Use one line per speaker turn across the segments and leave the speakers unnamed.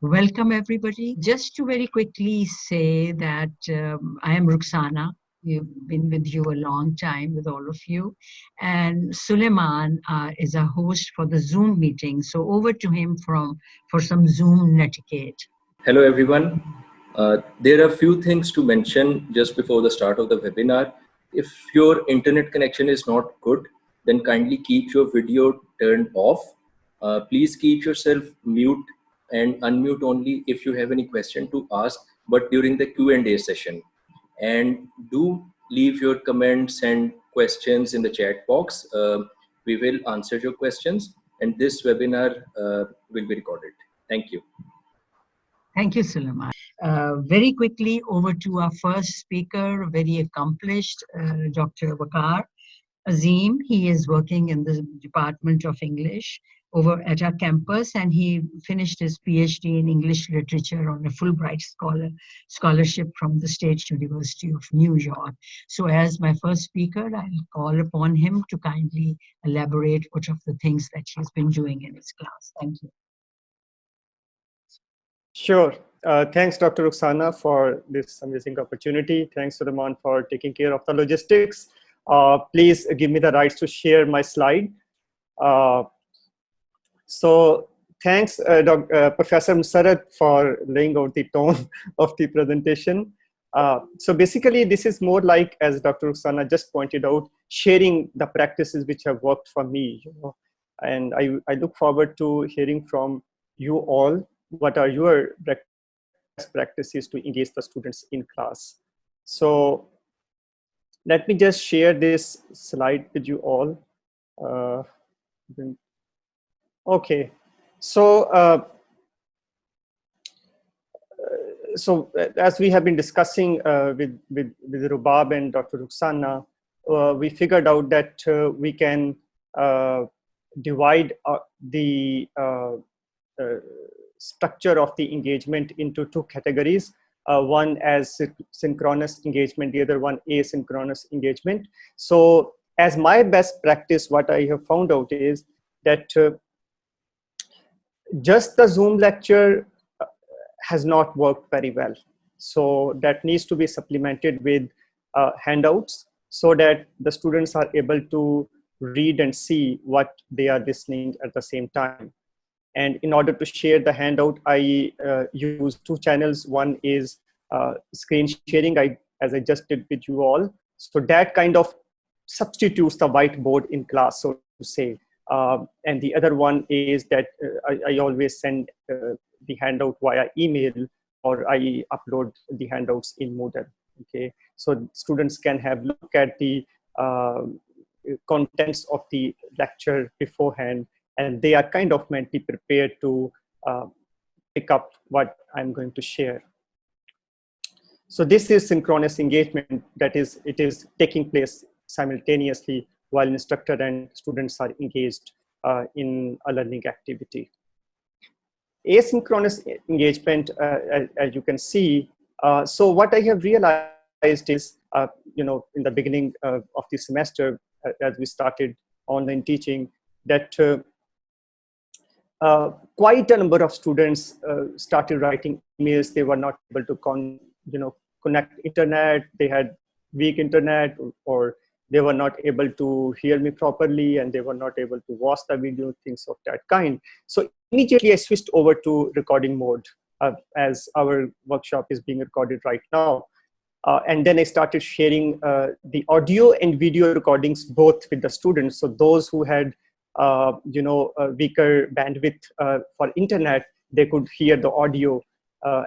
Welcome, everybody. Just to very quickly say that I am Ruxana. We've been with you a long time, with all of you. And Suleiman is a host for the Zoom meeting. So over to him for some Zoom netiquette.
Hello, everyone. There are a few things to mention just before the start of the webinar. If your internet connection is not good, then kindly keep your video turned off. Please keep yourself mute and unmute only if you have any question to ask, but during the Q&A session. And do leave your comments and questions in the chat box. We will answer your questions, and this webinar will be recorded. Thank you.
Thank you, Suleiman. Very quickly, over to our first speaker, very accomplished, Dr. Waqar Azeem. He is working in the Department of English over at our campus, and he finished his PhD in English literature on a Fulbright scholarship from the State University of New York. So as my first speaker, I'll call upon him to kindly elaborate what of the things that he's been doing in his class. Thank you.
Sure. Thanks, Dr. Ruxana, for this amazing opportunity. Thanks, Suleiman, for taking care of the logistics. Please give me the rights to share my slide. So thanks, Professor Musarrat, for laying out the tone of the presentation. So basically, this is more like, as Dr. Ruxana just pointed out, sharing the practices which have worked for me. And I look forward to hearing from you all what are your best practices to engage the students in class. So let me just share this slide with you all. Okay, so as we have been discussing with Rubab and Dr. Ruxana, we figured out that we can divide the structure of the engagement into two categories. One as synchronous engagement, the other one asynchronous engagement. So as my best practice, what I have found out is that just the Zoom lecture has not worked very well. So that needs to be supplemented with handouts so that the students are able to read and see what they are listening at the same time. And in order to share the handout, I use two channels. One is screen sharing, as I just did with you all. So that kind of substitutes the whiteboard in class, so to say. And the other one is that I always send the handout via email, or I upload the handouts in Moodle. Okay, so students can have look at the contents of the lecture beforehand, and they are kind of mentally prepared to pick up what I'm going to share. So this is synchronous engagement. That is, it is taking place simultaneously while instructor and students are engaged in a learning activity. Asynchronous engagement, as you can see, so what I have realized is, in the beginning of the semester, as we started online teaching, that quite a number of students started writing emails. They were not able to connect internet. They had weak internet, or they were not able to hear me properly, and they were not able to watch the video, things of that kind. So immediately I switched over to recording mode, as our workshop is being recorded right now. And then I started sharing the audio and video recordings both with the students. So those who had a weaker bandwidth for internet, they could hear the audio,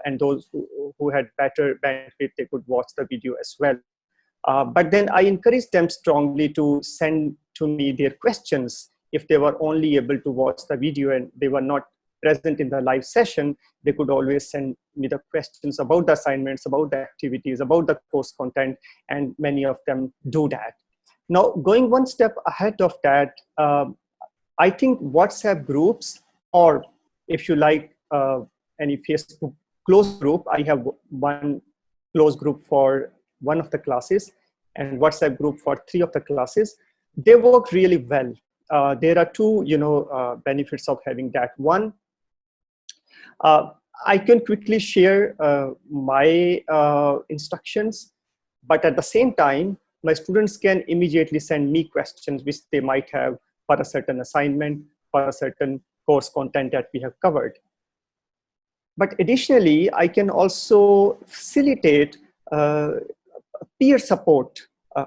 and those who had better bandwidth, they could watch the video as well. But then I encouraged them strongly to send to me their questions. If they were only able to watch the video and they were not present in the live session, they could always send me the questions about the assignments, about the activities, about the course content, and many of them do that. Now, going one step ahead of that, I think WhatsApp groups, or if you like, any Facebook closed group, I have one closed group for one of the classes and WhatsApp group for 3 of the classes. They work really well. There are two, benefits of having that. One, I can quickly share my instructions, but at the same time, my students can immediately send me questions which they might have for a certain assignment, for a certain course content that we have covered. But additionally, I can also facilitate peer support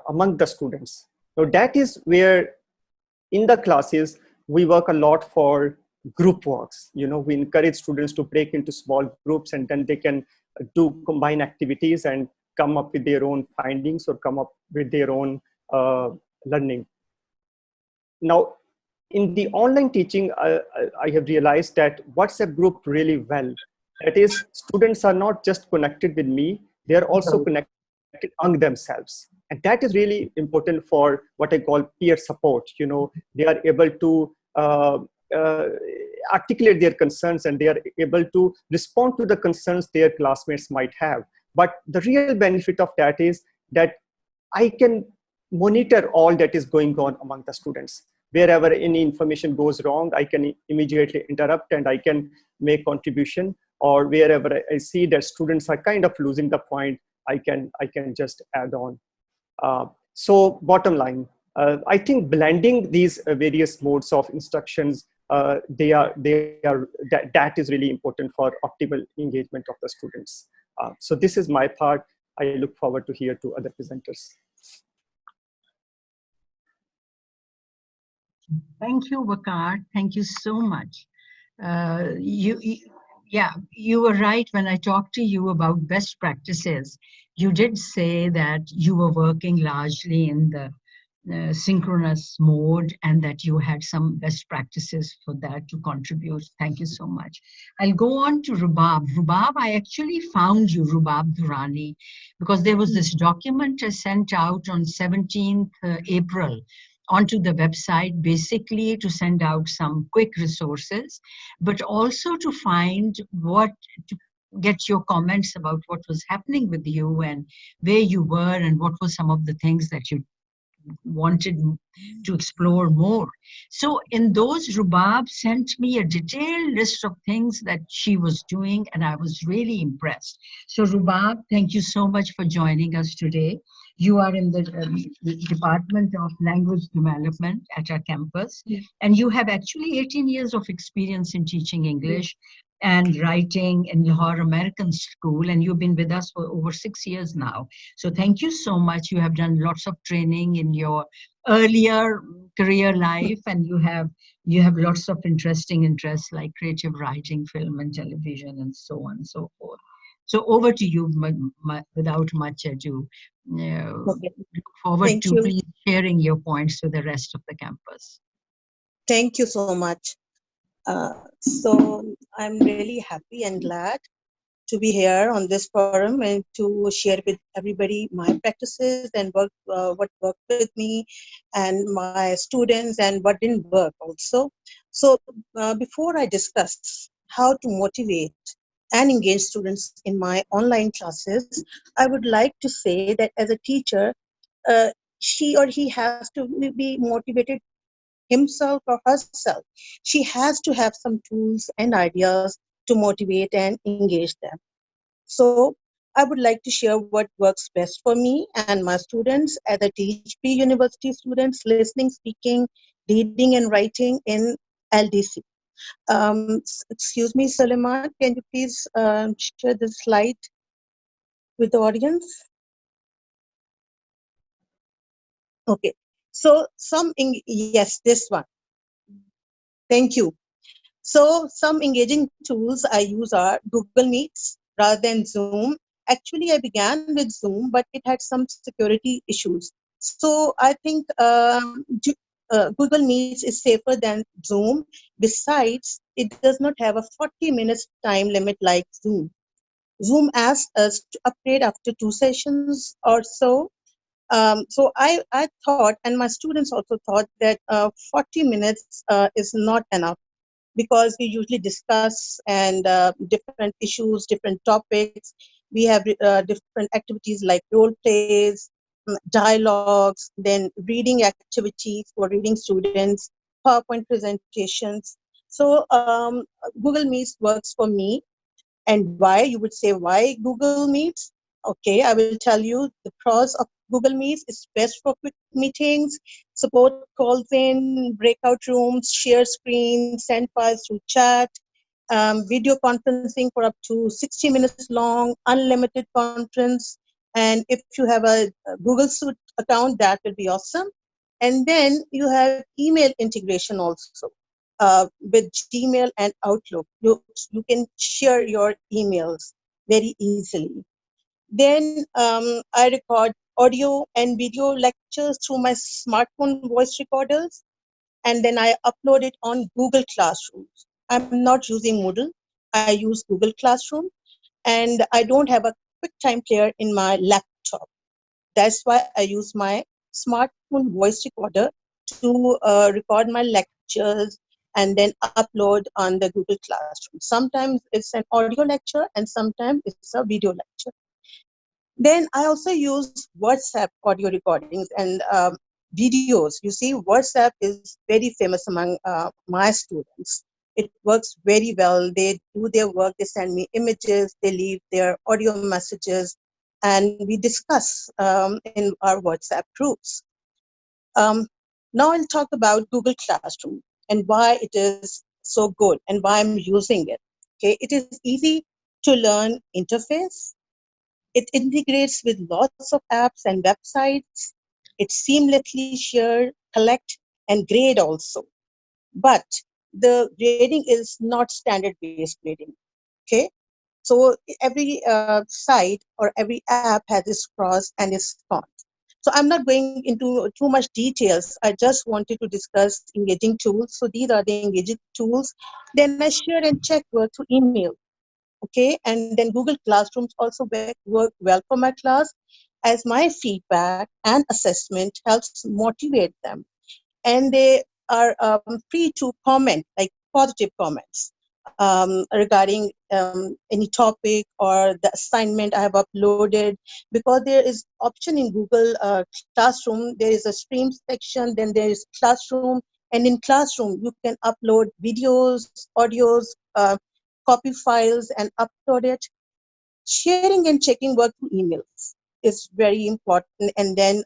among the students. So that is where in the classes, we work a lot for group works. We encourage students to break into small groups, and then they can do combine activities and come up with their own findings or come up with their own learning. Now, in the online teaching, I have realized that WhatsApp group really well. That is, students are not just connected with me, they are also connected among themselves. And that is really important for what I call peer support. They are able to articulate their concerns, and they are able to respond to the concerns their classmates might have. But the real benefit of that is that I can monitor all that is going on among the students. Wherever any information goes wrong, I can immediately interrupt and I can make contribution. Or wherever I see that students are kind of losing the point, I can just add on. So bottom line, I think blending these various modes of instructions, that is really important for optimal engagement of the students. So this is my part. I look forward to hear to other presenters.
Thank you, Waqar. Thank you so much. You were right when I talked to you about best practices. You did say that you were working largely in the synchronous mode and that you had some best practices for that to contribute. Thank you so much. I'll go on to Rubab. Rubab, I actually found you, Rubab Durrani, because there was this document I sent out on 17th April onto the website, basically to send out some quick resources, but also to find to get your comments about what was happening with you and where you were and what were some of the things that you wanted to explore more. So in those, Rubab sent me a detailed list of things that she was doing, and I was really impressed. So Rubab, thank you so much for joining us today. You are in the Department of Language Development at our campus, and you have actually 18 years of experience in teaching English and writing in Lahore American School, and you've been with us for over 6 years now. So thank you so much. You have done lots of training in your earlier career life, and you have lots of interesting interests like creative writing, film and television, and so on and so forth. So over to you, without much ado.
Okay.
Look forward
Thank
to
you.
please sharing your points with the rest of the campus.
Thank you so much. So I'm really happy and glad to be here on this forum and to share with everybody my practices and what worked with me and my students and what didn't work also. So before I discuss how to motivate and engage students in my online classes, I would like to say that as a teacher, uh, she or he has to be motivated himself or herself. She has to have some tools and ideas to motivate and engage them. So I would like to share what works best for me and my students as I teach pre-university students listening, speaking, reading and writing in LDC. Excuse me, Suleiman, can you please share the slide with the audience? Okay. So yes, this one. Thank you. So some engaging tools I use are Google Meets rather than Zoom. Actually, I began with Zoom, but it had some security issues. So I think Google Meets is safer than Zoom. Besides, it does not have a 40 minutes time limit like Zoom. Zoom asks us to upgrade after 2 sessions or so. So I thought, and my students also thought that 40 minutes is not enough, because we usually discuss and different issues, different topics. We have different activities like role plays, dialogues, then reading activities for reading students, PowerPoint presentations. So Google Meet works for me. And why? You would say, why Google Meets? Okay, I will tell you the pros of Google Meets. It's best for quick meetings, support calls in, breakout rooms, share screens, send files through chat, video conferencing for up to 60 minutes long, unlimited conference. And if you have a Google Suite account, that will be awesome. And then you have email integration also with Gmail and Outlook. You can share your emails very easily. Then I record audio and video lectures through my smartphone voice recorders, and then I upload it on Google Classroom. I'm not using Moodle. I use Google Classroom, and I don't have a QuickTime player in my laptop. That's why I use my smartphone voice recorder to record my lectures and then upload on the Google Classroom. Sometimes it's an audio lecture and sometimes it's a video lecture. Then I also use WhatsApp audio recordings and videos. You see, WhatsApp is very famous among my students. It works very well. They do their work, they send me images, they leave their audio messages, and we discuss in our WhatsApp groups. Now I'll talk about Google Classroom and why it is so good and why I'm using it. Okay, it is easy to learn interface. It integrates with lots of apps and websites. It seamlessly share, collect, and grade also. But the grading is not standard-based grading. Okay, so every site or every app has its pros and its cons. So I'm not going into too much details. I just wanted to discuss engaging tools. So these are the engaging tools. Then I share and check work through email. Okay, and then Google Classrooms also work well for my class, as my feedback and assessment helps motivate them, and they are free to comment, like positive comments regarding any topic or the assignment I have uploaded, because there is option in Google Classroom. There is a stream section, then there is Classroom, and in Classroom you can upload videos, audios, copy files and upload it. Sharing and checking work through emails is very important, and then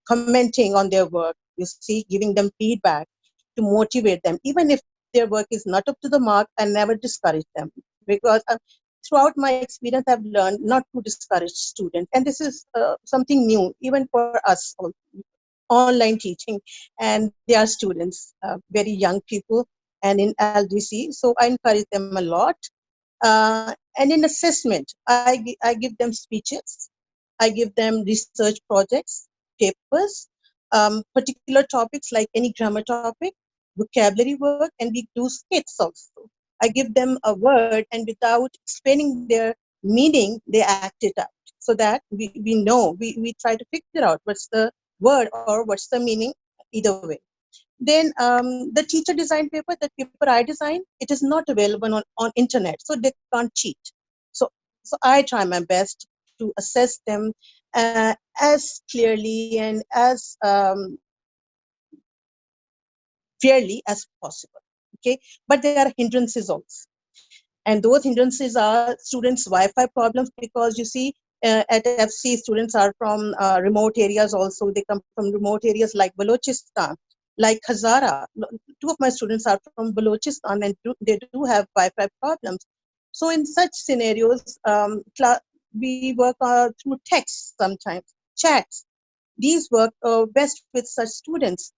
commenting on their work. You see, giving them feedback to motivate them. Even if their work is not up to the mark, I never discourage them, because throughout my experience, I've learned not to discourage students. And this is something new, even for us, online teaching. And they are students, very young people, and in LDC. So I encourage them a lot. And in assessment, I give them speeches, I give them research projects, papers, particular topics like any grammar topic, vocabulary work, and we do skits also. I give them a word, and without explaining their meaning, they act it out, so that we know, we try to figure out what's the word or what's the meaning, either way. Then the teacher design paper, the paper I design, it is not available on internet, so they can't cheat. So, so I try my best to assess them as clearly and as fairly as possible. Okay, but there are hindrances also. And those hindrances are students' Wi-Fi problems, because you see, at FC, students are from remote areas also. They come from remote areas like Balochistan, like Hazara. Two of my students are from Balochistan, and they do have Wi-Fi problems. So in such scenarios, we work through text sometimes, chats. These work best with such students,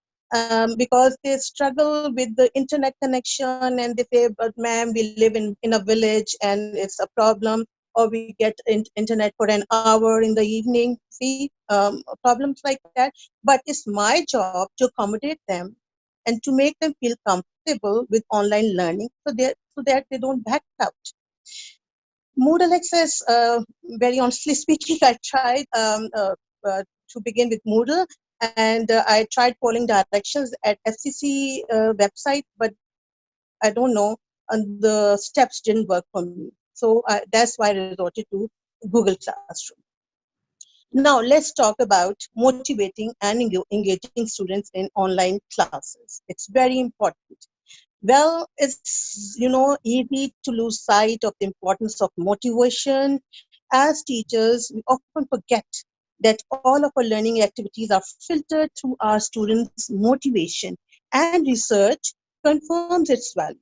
because they struggle with the internet connection, and they say, but ma'am, we live in a village and it's a problem, or we get internet for an hour in the evening. See, problems like that. But it's my job to accommodate them and to make them feel comfortable with online learning, so that they don't back out. Moodle Access, very honestly speaking, I tried to begin with Moodle, and I tried following directions at FCC website, but I don't know, and the steps didn't work for me. So that's why I resorted to Google Classroom. Now let's talk about motivating and engaging students in online classes. It's very important. Well, it's, easy to lose sight of the importance of motivation. As teachers, we often forget that all of our learning activities are filtered through our students' motivation, and research confirms its value.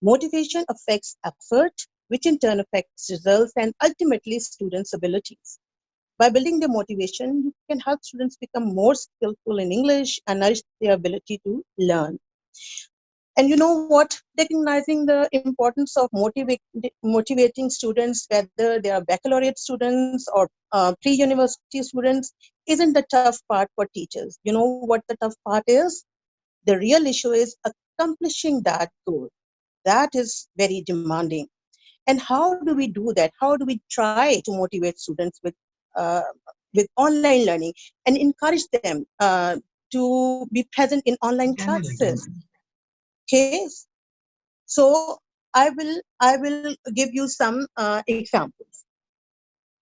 Motivation affects effort, which in turn affects results and ultimately students' abilities. By building their motivation, you can help students become more skillful in English and nourish their ability to learn. And you know what? Recognizing the importance of motivating students, whether they are baccalaureate students or pre-university students, isn't the tough part for teachers. You know what the tough part is? The real issue is accomplishing that goal. That is very demanding. And how do we do that? How do we try to motivate students uh, with online learning and encourage them to be present in online classes? Okay, so I will give you some examples.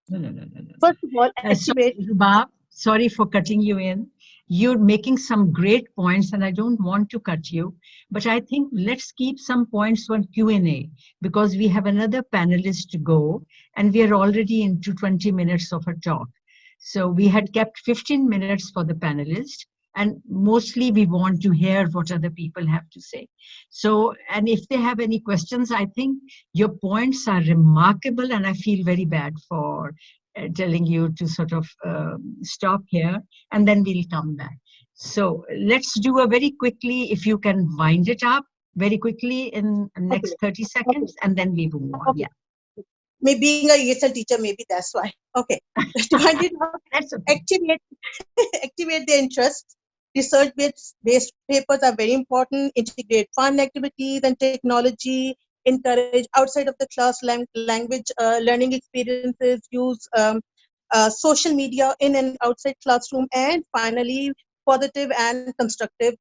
No.
First of all,
Sorry,
activate.
Rubab, sorry for cutting you in. You're making some great points, and I don't want to cut you, but I think let's keep some points for Q&A because we have another panelist to go, and we are already into 20 minutes of a talk. So we had kept 15 minutes for the panelist, and mostly we want to hear what other people have to say. So, and if they have any questions, I think your points are remarkable, and I feel very bad for telling you to sort of stop here, and then we'll come back. So let's do a very quickly, if you can wind it up very quickly in the next 30
Okay.
seconds, and then we move on.
Okay.
Yeah.
Maybe being a ESL teacher, maybe that's why. Okay. To wind it up,
That's okay.
activate their interest. Research-based papers are very important. Integrate fun activities and technology. Encourage outside of the class language learning experiences. Use social media in and outside classroom. And finally, positive and constructive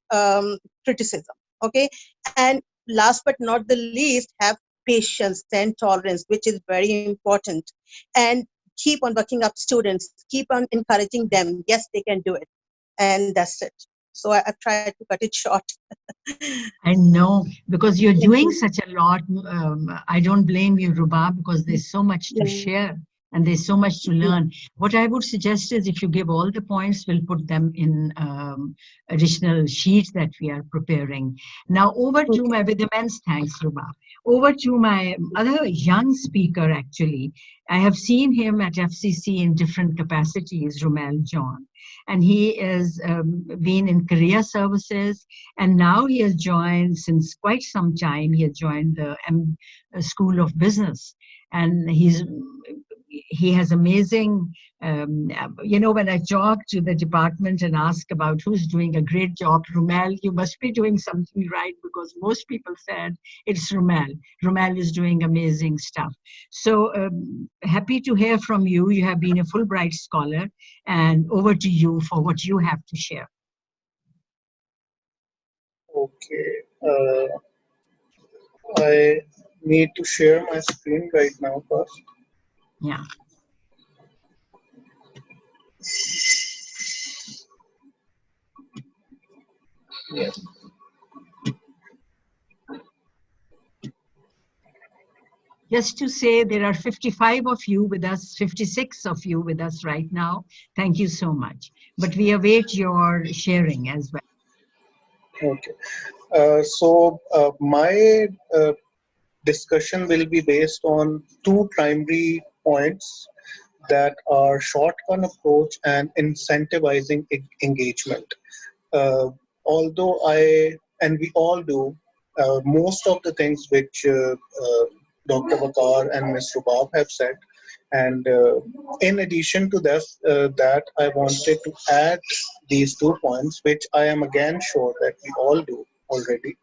criticism. Okay. And last but not the least, have patience and tolerance, which is very important. And keep on working up students. Keep on encouraging them. Yes, they can do it, and that's it. So I've tried to cut it short.
I know, because you're
Thank
doing
you.
such a lot. I don't blame you, Rubab, because there's so much to
Yeah.
share and there's so much to learn. What I would suggest is if you give all the points, we'll put them in additional sheets that we are preparing. Now, over to
Okay.
my, with immense thanks, Rubab. Over to my other young speaker, actually. I have seen him at FCC in different capacities, Romel John. And he has been in career services, and now he has joined, since quite some time, he has joined the School of Business. And he has amazing, when I talk to the department and ask about who's doing a great job, Romel, you must be doing something right, because most people said it's Romel. Romel is doing amazing stuff. So happy to hear from you. You have been a Fulbright scholar, and over to you for what you have to share.
Okay, I need to share my screen right now first.
Yeah.
Yes.
Just to say, there are 55 of you with us, 56 of you with us right now. Thank you so much. But we await your sharing as well.
Okay. My discussion will be based on two primary points that are shotgun approach and incentivizing engagement. Although we all do most of the things which Dr. Waqar and Ms. Rubab have said. And in addition to this, that I wanted to add these 2 points, which I am again sure that we all do already.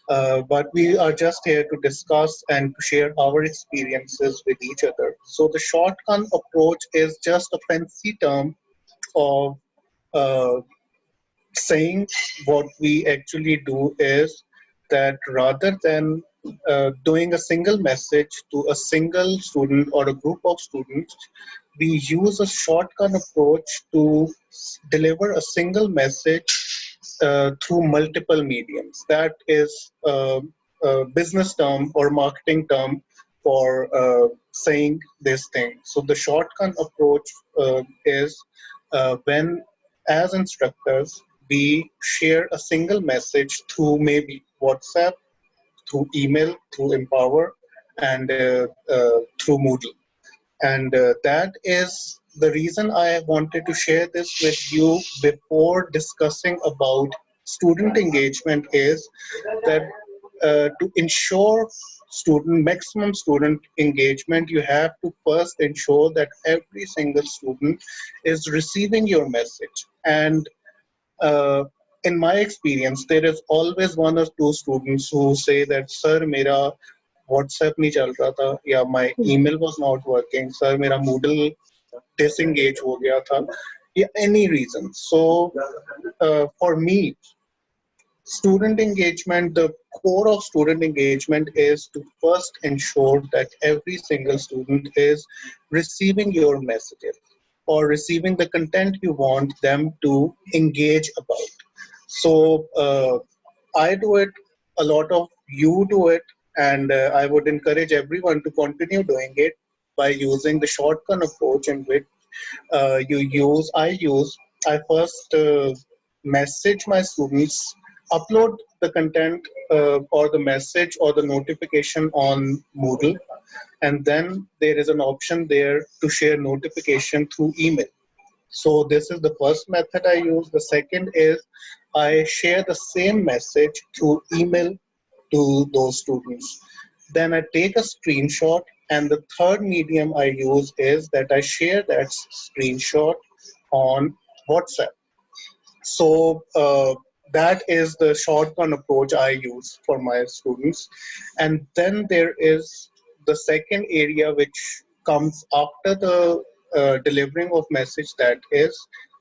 But we are just here to discuss and to share our experiences with each other. So the shotgun approach is just a fancy term of uh, saying what we actually do is that rather than doing a single message to a single student or a group of students, we use a shotgun approach to deliver a single message through multiple mediums. That is a business term or marketing term for saying this thing. So the shotgun approach is when, as instructors, we share a single message through maybe WhatsApp, through email, through Empower, and through Moodle. And that is the reason I wanted to share this with you before discussing about student engagement is that to ensure maximum student engagement, you have to first ensure that every single student is receiving your message. And uh, in my experience, there is always one or two students who say that, "Sir, mera WhatsApp नहीं चल रहा था," या "My email was not working," "Sir, मेरा Moodle disengage हो गया था," या any reason. So for me, student engagement, the core of student engagement is to first ensure that every single student is receiving your messages or receiving the content you want them to engage about. So I do it, a lot of you do it, and I would encourage everyone to continue doing it by using the shotgun approach in which I first message my students, upload the content or the message or the notification on Moodle, and then there is an option there to share notification through email. So this is the first method I use. The second is I share the same message through email to those students. Then I take a screenshot, and the third medium I use is that I share that screenshot on WhatsApp. So that is the shotgun approach I use for my students. And then there is the second area which comes after the delivering of message, that is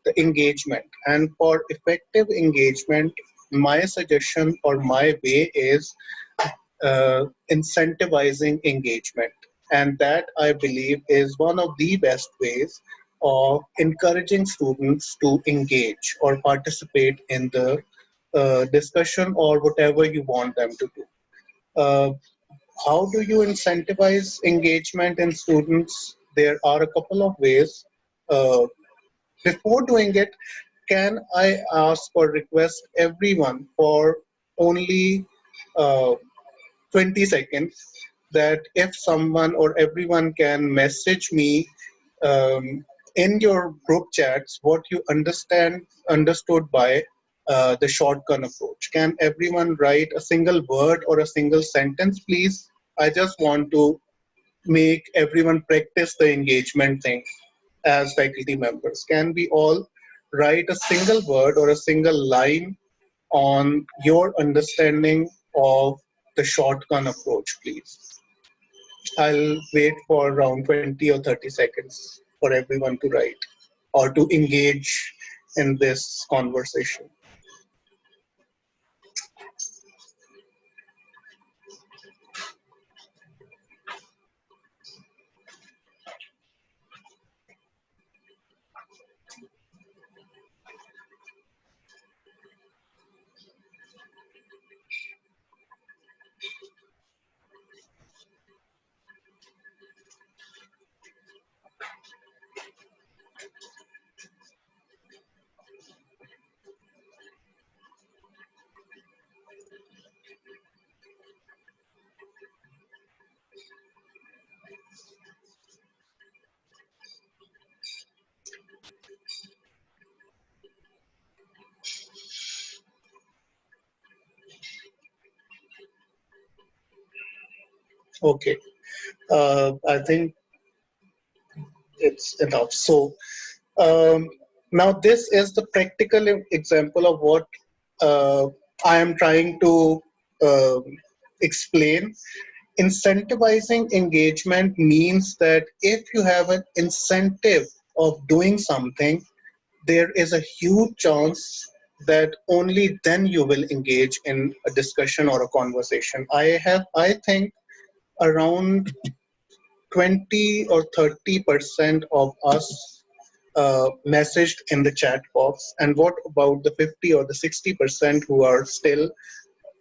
the engagement. And for effective engagement, my suggestion or my way is incentivizing engagement. And that, I believe, is one of the best ways of encouraging students to engage or participate in the discussion or whatever you want them to do. Uh, how do you incentivize engagement in students? There are a couple of ways. Uh, Before doing it, can I ask or request everyone for only uh, 20 seconds that if someone or everyone can message me in your group chats what you understood by the shotgun approach. Can everyone write a single word or a single sentence, please? I just want to make everyone practice the engagement thing as faculty members. Can we all write a single word or a single line on your understanding of the shotgun approach, please? I'll wait for around 20 or 30 seconds for everyone to write or to engage in this conversation. Okay, I think it's enough. So um, now this is the practical example of what uh, I am trying to um explain. Incentivizing engagement means that if you have an incentive of doing something, there is a huge chance that only then you will engage in a discussion or a conversation. I think around 20 or 30% of us messaged in the chat box, and what about the 50 or the 60% who are still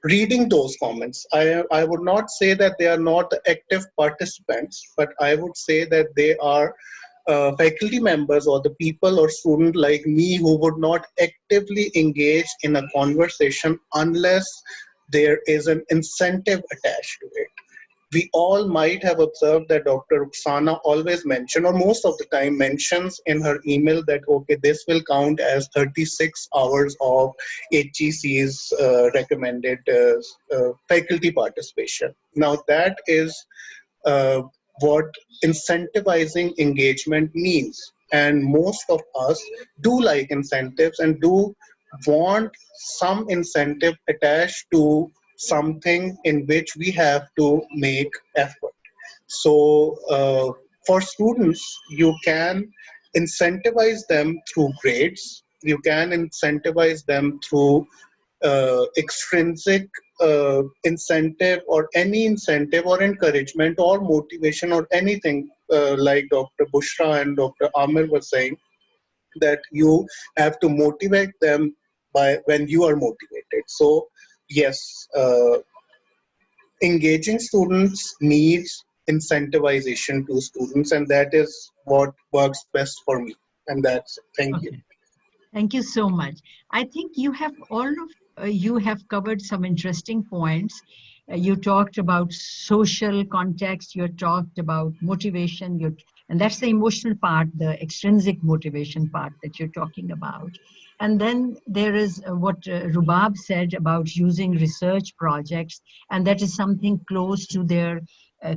reading those comments? I would not say that they are not the active participants, but I would say that they are faculty members or the people or student like me who would not actively engage in a conversation unless there is an incentive attached to it. We all might have observed that Dr. Ruxana always mention, or most of the time mentions in her email, that okay, this will count as 36 hours of HEC's recommended faculty participation. Now that is uh, what incentivizing engagement means. And most of us do like incentives and do want some incentive attached to something in which we have to make effort. So for students, you can incentivize them through grades. You can incentivize them through extrinsic incentive or any incentive or encouragement or motivation or anything, like Dr. Bushra and Dr. Amir were saying, that you have to motivate them by when you are motivated. So yes, engaging students needs incentivization to students, and that is what works best for me. And that's it. Thank you.
Okay. Thank you so much. I think you have you have covered some interesting points. You talked about social context. You talked about motivation. And that's the emotional part, the extrinsic motivation part that you're talking about. And then there is what Rubab said about using research projects, and that is something close to their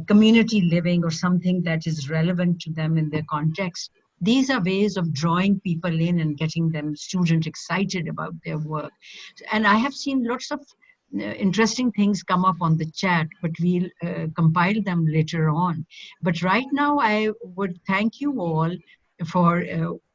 community living or something that is relevant to them in their context. These are ways of drawing people in and getting them, students, excited about their work. And I have seen lots of interesting things come up on the chat, but we'll compile them later on. But right now, I would thank you all for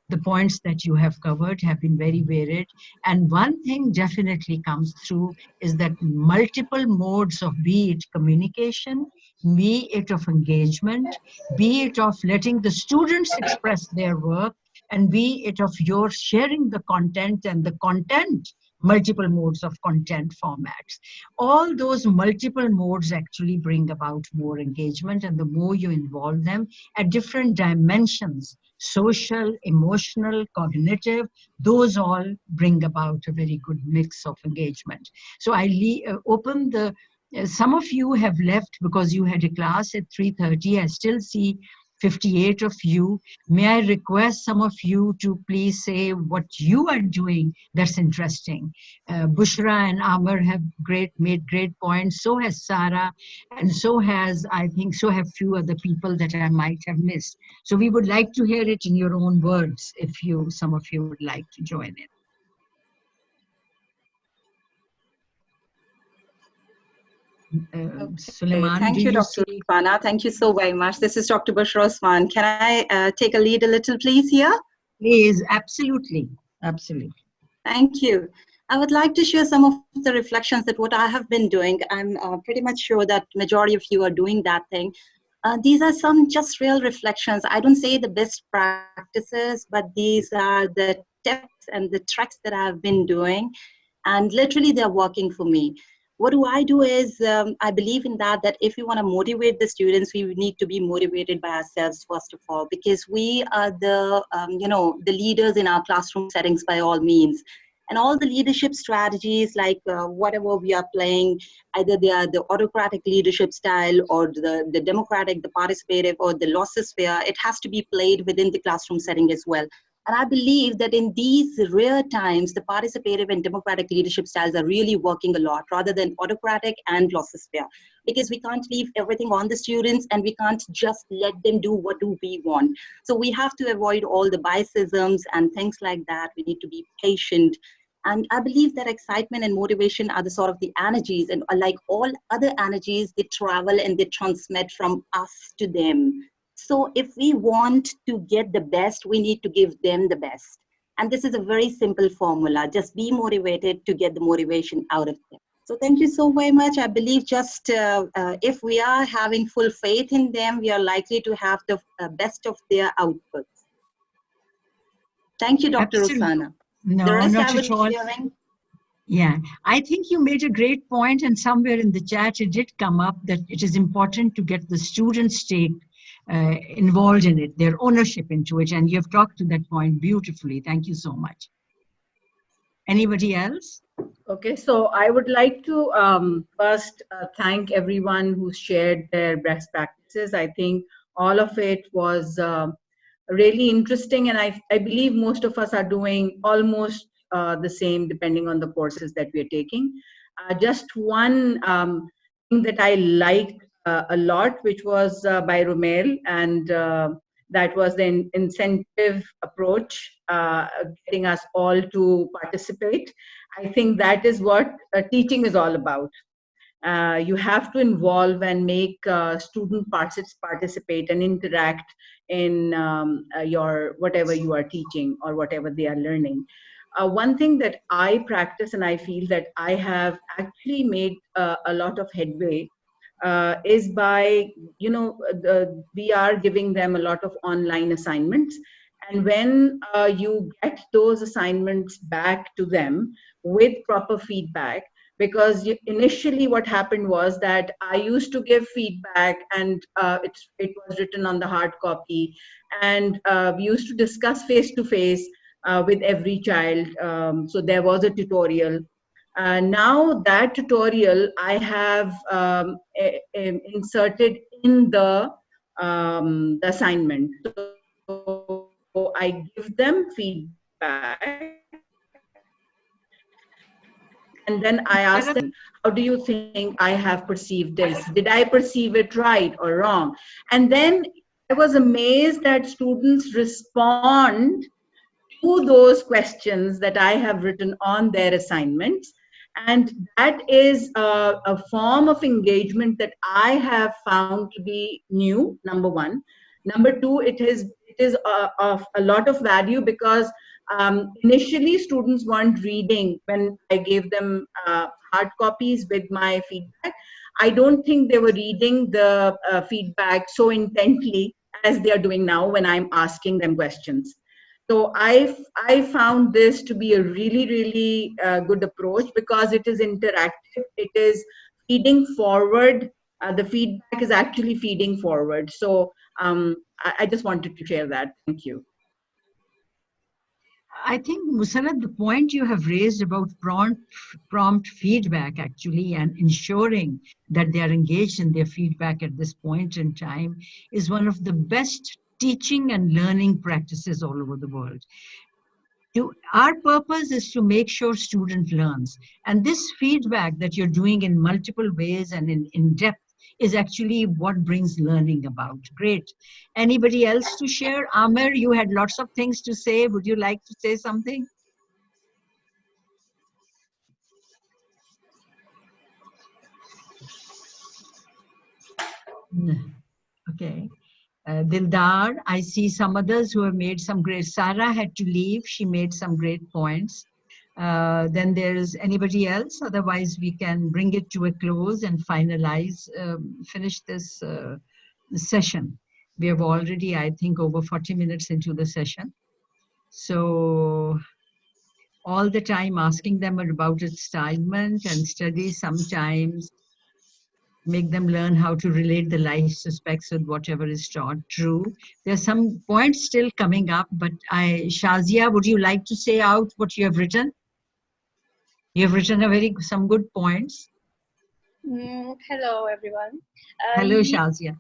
the points that you have covered have been very varied. And one thing definitely comes through is that multiple modes of, be it communication, be it of engagement, be it of letting the students express their work, and be it of your sharing the content and the content, multiple modes of content formats. All those multiple modes actually bring about more engagement, and the more you involve them at different dimensions, social, emotional, cognitive, those all bring about a very good mix of engagement. So I open the some of you have left because you had a class at 3:30. I still see 58 of you. May I request some of you to please say what you are doing that's interesting. Bushra and Amar have made great points. So has Sarah, and so has, I think, so have few other people that I might have missed. So we would like to hear it in your own words if some of you would like to join in. Suleiman,
thank you, Dr.
see?
Rana. Thank you so very much. This is Dr. Bushra Osman. Can I take a lead a little, please, here?
Please, absolutely. Absolutely.
Thank you. I would like to share some of the reflections that what I have been doing. I'm pretty much sure that majority of you are doing that thing. These are some just real reflections. I don't say the best practices, but these are the tips and the tricks that I've been doing. And literally they're working for me. What do I do is, I believe in that if we want to motivate the students, we need to be motivated by ourselves, first of all, because we are the, the leaders in our classroom settings by all means. And all the leadership strategies, like whatever we are playing, either they are the autocratic leadership style or the democratic, the participative, or the laissez-faire, it has to be played within the classroom setting as well. And I believe that in these rare times, the participative and democratic leadership styles are really working a lot rather than autocratic and laissez-faire, because we can't leave everything on the students and we can't just let them do what do we want. So we have to avoid all the biasisms and things like that. We need to be patient. And I believe that excitement and motivation are the sort of the energies, and like all other energies, they travel and they transmit from us to them. So if we want to get the best, we need to give them the best. And this is a very simple formula. Just be motivated to get the motivation out of them. So thank you so very much. I believe just if we are having full faith in them, we are likely to have the best of their outputs. Thank you, Dr.
Absolutely.
Rufana.
No,
The rest
not
I will
at
be
all.
sharing.
Yeah, I think you made a great point, and somewhere in the chat it did come up that it is important to get the students take involved in it, their ownership into it, and you have talked to that point beautifully. Thank you so much. Anybody else?
Okay, so I would like to first thank everyone who shared their best practices. I think all of it was really interesting, and I believe most of us are doing almost the same depending on the courses that we are taking. Just one thing that I liked a lot, which was by Romel, and that was the incentive approach, getting us all to participate. I think that is what teaching is all about. You have to involve and make student participate and interact in your whatever you are teaching or whatever they are learning. One thing that I practice and I feel that I have actually made a lot of headway is by, we are giving them a lot of online assignments. And when you get those assignments back to them with proper feedback, because initially what happened was that I used to give feedback, and it was written on the hard copy, and we used to discuss face to face with every child. So there was a tutorial. Now that tutorial I have inserted in the assignment. So I give them feedback, and then I ask them, how do you think I have perceived this? Did I perceive it right or wrong? And then I was amazed that students respond to those questions that I have written on their assignments. And that is a form of engagement that I have found to be new, number one. Number two, it is of a lot of value, because initially students weren't reading when I gave them hard copies with my feedback. I don't think they were reading the feedback so intently as they are doing now when I'm asking them questions. So I found this to be a really good approach, because it is interactive. It is feeding forward. The feedback is actually feeding forward. So I just wanted to share that. Thank you.
I think, Musarrat, the point you have raised about prompt feedback actually, and ensuring that they are engaged in their feedback at this point in time, is one of the best teaching and learning practices all over the world. Our purpose is to make sure student learns. And this feedback that you're doing in multiple ways and in depth is actually what brings learning about. Great. Anybody else to share? Amer, you had lots of things to say. Would you like to say something? Okay. Dildar, I see some others who have made some great. Sarah had to leave. She made some great points. Then there's anybody else? Otherwise, we can bring it to a close and finalize, finish this session. We have already, I think, over 40 minutes into the session. So all the time asking them about assignment and study, sometimes make them learn how to relate the life aspects with whatever is taught. True. There are some points still coming up, but Shazia, would you like to say out what you have written? You have written some good points.
Hello, everyone.
Hello, Shazia.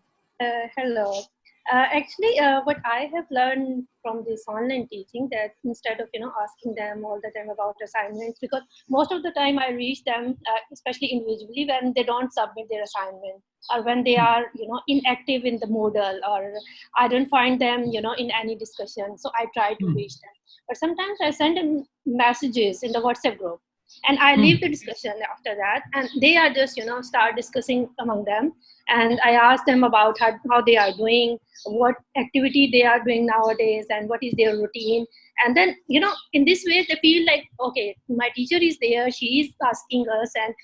Hello. Actually, what I have learned from this online teaching, that instead of asking them all the time about assignments, because most of the time I reach them, especially individually, when they don't submit their assignment, or when they are inactive in the Moodle, or I don't find them in any discussion. So I try to reach them. But sometimes I send them messages in the WhatsApp group, and I leave the discussion after that, and they are just start discussing among them. And I ask them about how they are doing, what activity they are doing nowadays, and what is their routine. And then in this way they feel like, okay, my teacher is there, she is asking us, and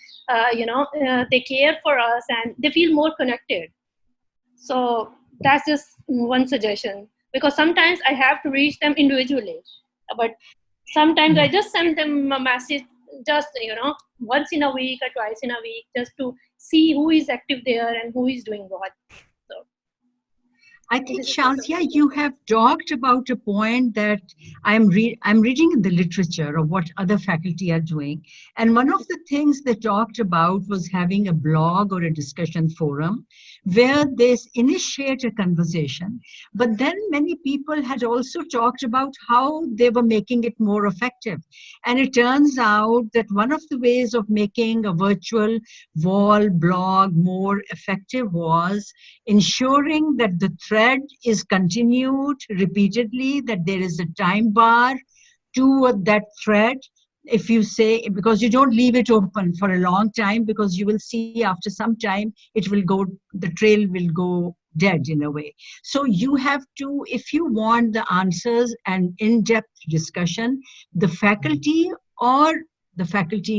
they care for us, and they feel more connected. So that's just one suggestion, because sometimes I have to reach them individually. But sometimes I just send them a message, just once in a week or twice in a week, just to see who is active there and who is doing what. So
I think, Shazia, you have talked about a point that I'm reading in the literature of what other faculty are doing. And one of the things they talked about was having a blog or a discussion forum where they initiate a conversation. But then many people had also talked about how they were making it more effective. And it turns out that one of the ways of making a virtual wall blog more effective was ensuring that the thread is continued repeatedly, that there is a time bar to that thread. If you say, because you don't leave it open for a long time, because you will see after some time it will go, the trail will go dead in a way. So you have to, if you want the answers and in-depth discussion, the faculty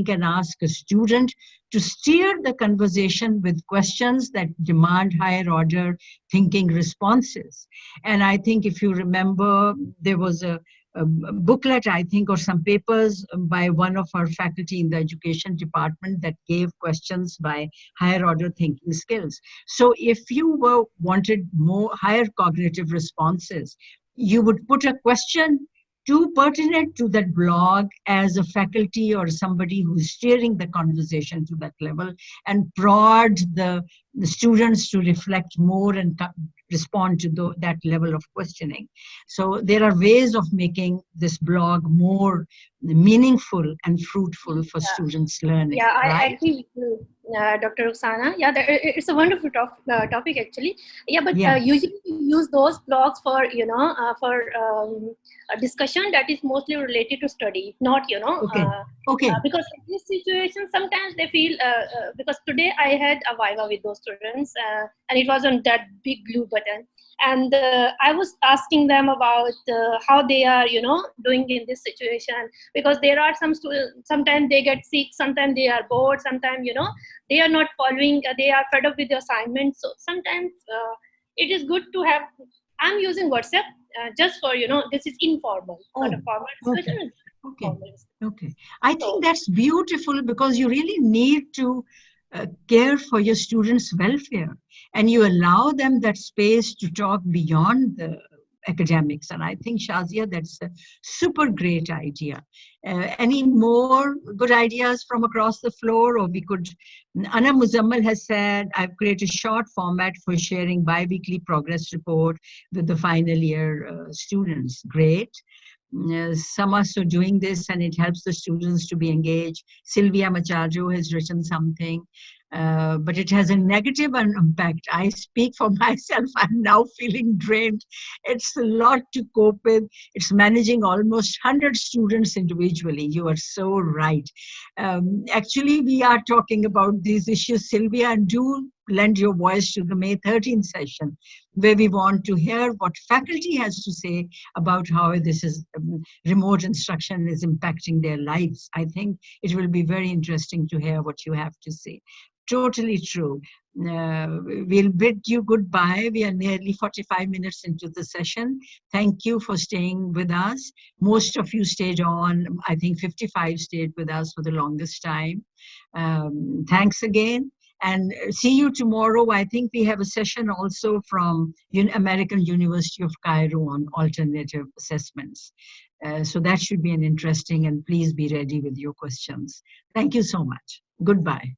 can ask a student to steer the conversation with questions that demand higher order thinking responses. And I think if you remember, there was a booklet, I think, or some papers by one of our faculty in the education department that gave questions by higher order thinking skills. So if you wanted more higher cognitive responses, you would put a question too pertinent to that blog as a faculty or somebody who's steering the conversation to that level, and prod the students to reflect more and respond to that level of questioning. So there are ways of making this blog more meaningful and fruitful for students learning.
Yeah, I
right?
agree with you, Dr. Roxana. Yeah, it's a wonderful topic actually. Yeah, but usually we use those blogs for a discussion that is mostly related to study, not because in this situation sometimes they feel because today I had a viva with those students and it was on that big blue button, and I was asking them about how they are doing in this situation, because there are some students, sometimes they get sick, sometimes they are bored, sometimes they are not following, they are fed up with the assignment. So sometimes it is good to have, I'm using WhatsApp just for this is informal, not a formal discussion.
Okay. I think that's beautiful, because you really need to care for your students' welfare, and you allow them that space to talk beyond the academics. And I think, Shazia, that's a super great idea. Any more good ideas from across the floor? Or we could, Ana Muzammal has said, I've created a short format for sharing bi-weekly progress report with the final year students. Great. Some are also doing this, and it helps the students to be engaged. Sylvia Machado has written something, but it has a negative impact. I speak for myself. I'm now feeling drained. It's a lot to cope with. It's managing almost 100 students individually. You are so right. Actually, we are talking about these issues, Sylvia, and do lend your voice to the May 13th session, where we want to hear what faculty has to say about how this is remote instruction is impacting their lives. I think it will be very interesting to hear what you have to say. Totally true. We'll bid you goodbye. We are nearly 45 minutes into the session. Thank you for staying with us. Most of you stayed on. I think 55 stayed with us for the longest time. Thanks again. And see you tomorrow. I think we have a session also from American University of Cairo on alternative assessments. So that should be an interesting, and please be ready with your questions. Thank you so much. Goodbye.